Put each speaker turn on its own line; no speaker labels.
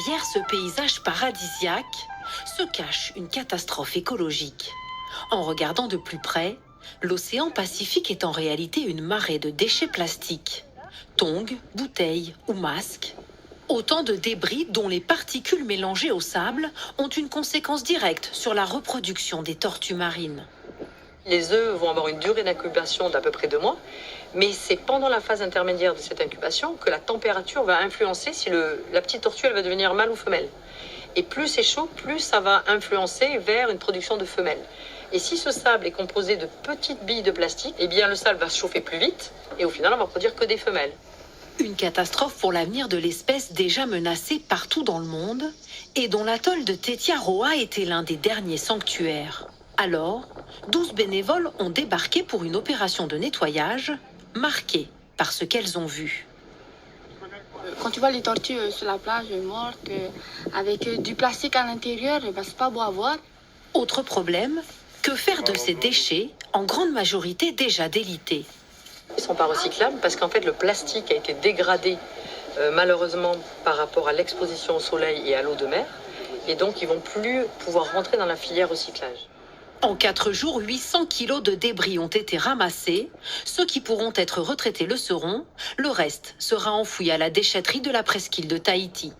Derrière ce paysage paradisiaque se cache une catastrophe écologique. En regardant de plus près, l'océan Pacifique est en réalité une marée de déchets plastiques. Tongs, bouteilles ou masques. Autant de débris dont les particules mélangées au sable ont une conséquence directe sur la reproduction des tortues marines.
Les œufs vont avoir une durée d'incubation d'à peu près 2 mois, mais c'est pendant la phase intermédiaire de cette incubation que la température va influencer si la petite tortue elle va devenir mâle ou femelle. Et plus c'est chaud, plus ça va influencer vers une production de femelles. Et si ce sable est composé de petites billes de plastique, eh bien le sable va se chauffer plus vite et au final on va produire que des femelles.
Une catastrophe pour l'avenir de l'espèce déjà menacée partout dans le monde et dont l'atoll de Tetiaroa était l'un des derniers sanctuaires. Alors, 12 bénévoles ont débarqué pour une opération de nettoyage marquée par ce qu'elles ont vu.
Quand tu vois les tortues sur la plage mortes, avec du plastique à l'intérieur, c'est pas beau à voir.
Autre problème, que faire de ces déchets, en grande majorité déjà délités?
Ils ne sont pas recyclables parce qu'en fait le plastique a été dégradé malheureusement par rapport à l'exposition au soleil et à l'eau de mer. Et donc ils ne vont plus pouvoir rentrer dans la filière recyclage.
En 4 jours, 800 kilos de débris ont été ramassés. Ceux qui pourront être retraités le seront. Le reste sera enfoui à la déchetterie de la presqu'île de Tahiti.